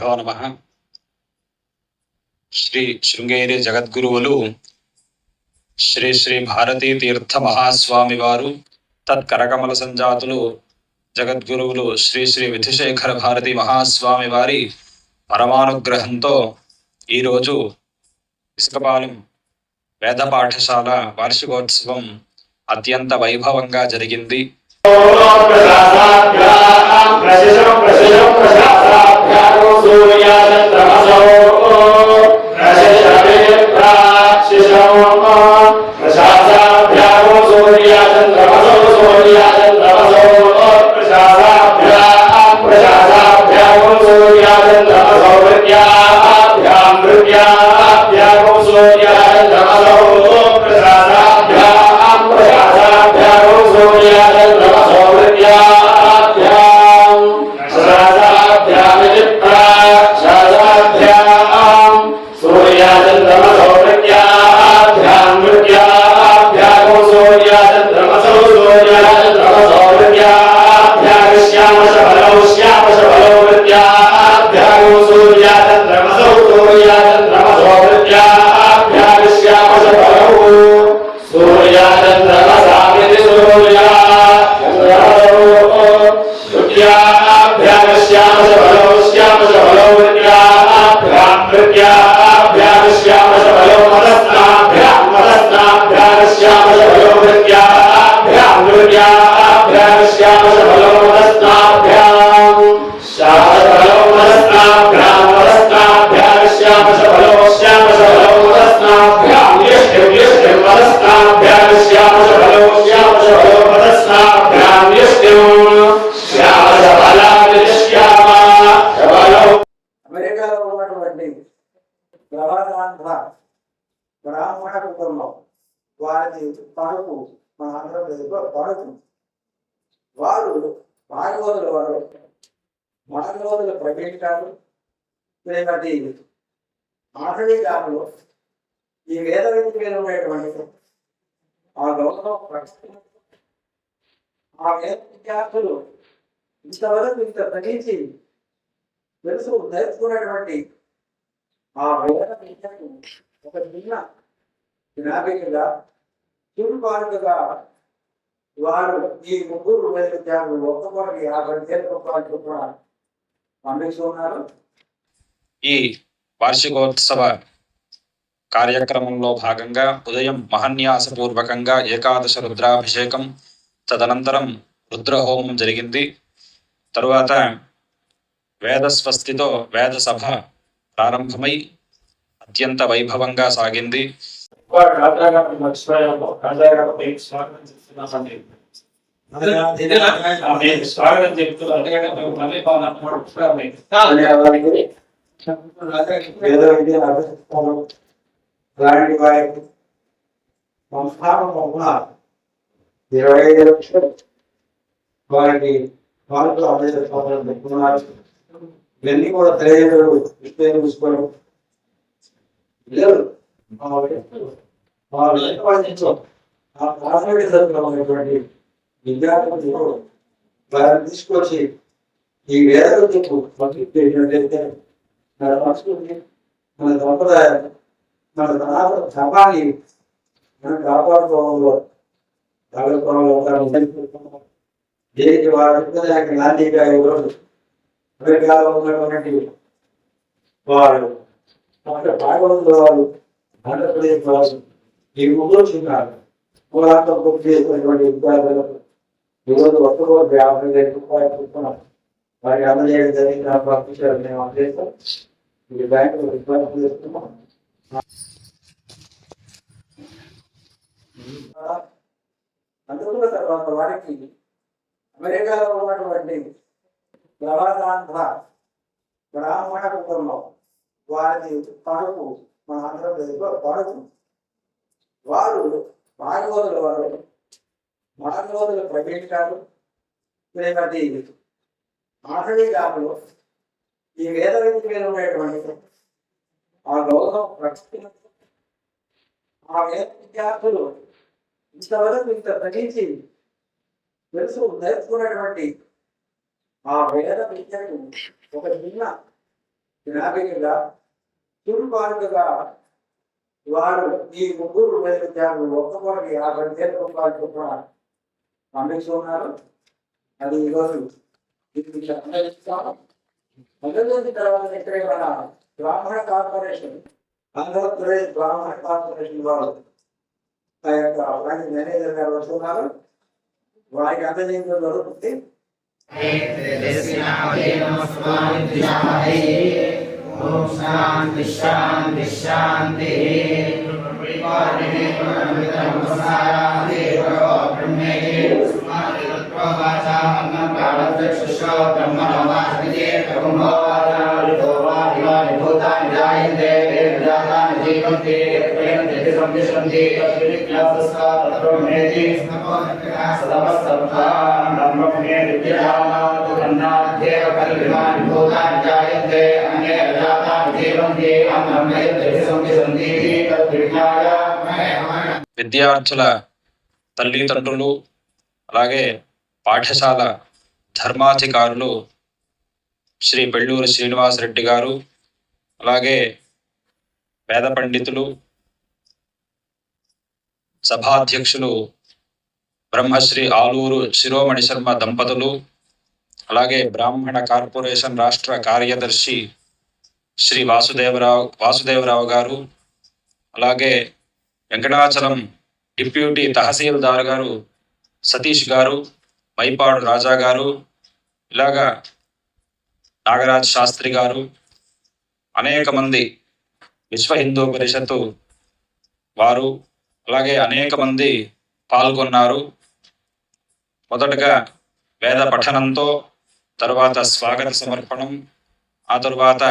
శ్రీగురుభ్యో నమః. శ్రీ శృంగేరి జగద్గురువులు శ్రీ శ్రీ భారతీ తీర్థ మహాస్వామి వారు, తత్కరకమల సంజాతులు జగద్గురువులు శ్రీ శ్రీ విధుశేఖర భారతి మహాస్వామి వారి పరమానుగ్రహంతో ఈరోజు ఇసుకపాలెం వేద పాఠశాల వార్షికోత్సవం అత్యంత వైభవంగా జరిగింది. అమెరికాలో ఉన్నటువంటి ప్రవాసాంధ్ర బ్రాహ్మణ కుటుంబం వారి పడుకు మన ఆంధ్రప్రదేశ్లో పడుకు వారు భాగవతుల వారు భాగవతుల ప్రవేశాలు శ్రీమతి ఆషాఢీ గారు ఈ వేద విద్యలో ఉండేటువంటి ఆ లోకంలో ఆ వేద విద్యార్థులు ఇంతవరకు ఇంత తగ్గించి తెలుసు నేర్చుకున్నటువంటి ఆ వేద విద్యకు ఒక చిన్న జ్ఞాపికగా చురుపాటుగా వారు ఈ ముగ్గురు వేద విద్యార్థులు ఒక్కొక్కరికి 50,000 రూపాయలు చొప్పున పంపిస్తున్నారు. ఈ వార్షికోత్సవ కార్యక్రమంలో భాగంగా ఉదయం మహన్యాసపూర్వకంగా ఏకాదశ రుద్రాభిషేకం, తదనంతరం రుద్రహోమం జరిగింది. తరువాత వేదస్వస్తితో వేద సభ ప్రారంభమై అత్యంత వైభవంగా సాగింది. ఇవన్నీ కూడా తెలియజేయడం చూసుకోవడం విద్యార్థులు వారిని తీసుకొచ్చి ఈ వేద విద్యకు పంపించేటట్లయితే మన సంస్కృతి, మన సంప్రదాయం, మన ధర్మాన్ని మనం కాపాడుకోవడంలో దీనికి వారి నాందిగా ఈరోజు అమెరికాలో ఉన్నటువంటి వారు భాగవతుల వారు, ఆంధ్రప్రదేశ్ వారు ఈ ముగ్గురు చిన్నారు పోరాటం పూర్తి చేసినటువంటి విద్యార్థులకు ఈరోజు 1,50,000 రూపాయలు చొప్పున వారికి అందజేయడం జరిగిన పంపించారు. మేము అందజేస్తాం. ఈ బ్యాంకులో విజ్ఞాపన చేస్తున్నాం. అందుకున్న తర్వాత వారికి అమెరికాలో ఉన్నటువంటి ప్రవాసాంధ్ర బ్రాహ్మణ కుటుంబం వారి పడుకు మన ఆంధ్రప్రదేశ్లో పడుకు వారు భాగవతుల వారు భాగవతుల ప్రవేశాలు శ్రీమతి ఆషాఢీ గారు ఈ వేద విద్యలో ఉండేటువంటి ఆ లోకం ఆ వేద విద్యార్థులు ఇంతవరకు ఇంత తగ్గించి తెలుసు నేర్చుకున్నటువంటి ఆ వేద విద్యకు ఒక చిన్న జ్ఞాపికగా తుర్పాటుగా వారు ఈ ముగ్గురు వైద్యాలు ఒక్కొక్కరికి 50,000 రూపాయలు చొప్పున పంపిస్తున్నారు. అది ఈరోజు మొదటి తర్వాత ఇక్కడ మన బ్రాహ్మణ కార్పొరేషన్, ఆంధ్రప్రదేశ్ బ్రాహ్మణ కార్పొరేషన్ వారు ఆ యొక్క బ్రాంచ్ మేనేజర్ గారు వస్తున్నారు. వారికి అందజేయడం జరుగుతుంది. ఓం శాంతి శాంతి శాంతి. విద్యార్థుల తల్లిదండ్రులు అలాగే పాఠశాల ధర్మాధికారులు శ్రీ పెళ్ళూరి శ్రీనివాసరెడ్డి గారు, అలాగే వేద పండితులు, సభాధ్యక్షులు బ్రహ్మశ్రీ ఆలూరు శిరోమణి శర్మ దంపతులు, అలాగే బ్రాహ్మణ కార్పొరేషన్ రాష్ట్ర కార్యదర్శి శ్రీ వాసుదేవరావు గారు, అలాగే వెంకటాచలం డిప్యూటీ తహసీల్దార్ గారు సతీష్ గారు, మైపాడు రాజా గారు, ఇలాగా నాగరాజ్ శాస్త్రి గారు, అనేక మంది విశ్వ హిందూ పరిషత్తు వారు, అలాగే అనేక మంది పాల్గొన్నారు. మొదటగా వేద పఠనంతో, తరువాత స్వాగత సమర్పణం, ఆ తరువాత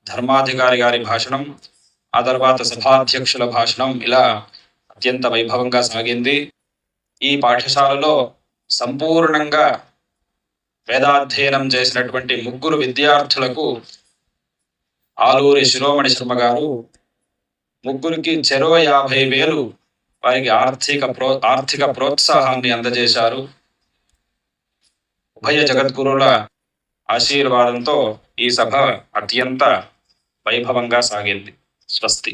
ధర్మాధికారి గారి భాషణం, ఆ తర్వాత సభాధ్యక్షుల భాషణం, ఇలా అత్యంత వైభవంగా సాగింది. ఈ పాఠశాలలో సంపూర్ణంగా వేదాధ్యయనం చేసినటువంటి ముగ్గురు విద్యార్థులకు ఆలూరి శిరోమణి శర్మ గారు ముగ్గురికి చెరో 50,000 వారికి ఆర్థిక ప్రోత్సాహాన్ని అందజేశారు. ఉభయ జగద్గురుల ఆశీర్వాదంతో ఈ సభ అత్యంత వైభవంగా సాగింది. స్వస్తి.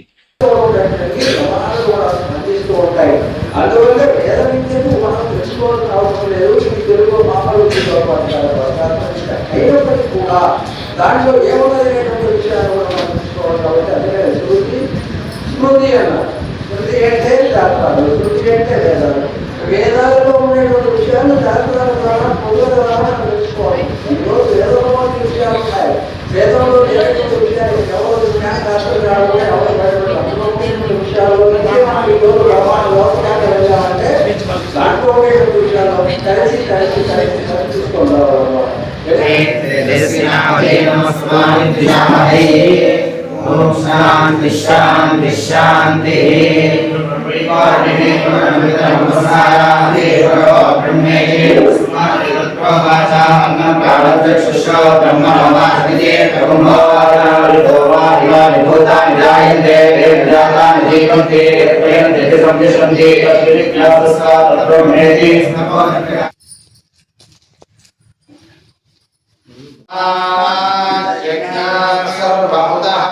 అందువల్ల వేద విద్యను మనం తెలుసుకోవాల్సిన అవసరం లేదు. ఈ తెలుగు మామూలు అయినప్పటికీ కూడా దాంట్లో ఏమన్నదనేటువంటి విషయాన్ని కూడా మనం తెలుసుకోవాలి. కాబట్టి అందుకనే స్మృతి అన్నారు. స్మృతి అంటే శాస్త్రాలు, స్మృతి అంటే వేదాలు. వేదాలలో ఉండేటువంటి విషయాలు శాస్త్రాల ద్వారా పొందుల ద్వారా తెలుసుకోవాలి. ఈరోజు వేదంలో విషయాలు ఉన్నాయి. వేదంలో లేనటువంటి విషయాలు ఎవరు జ్ఞానశాస్త్రాలు ఎవరు విషయాలు వెళ్ళామంటే దాంట్లో ఉండేటువంటి విషయాలు కలిసి చూసుకుంటారు. ఓం శాంతి శాంతి శాంతి.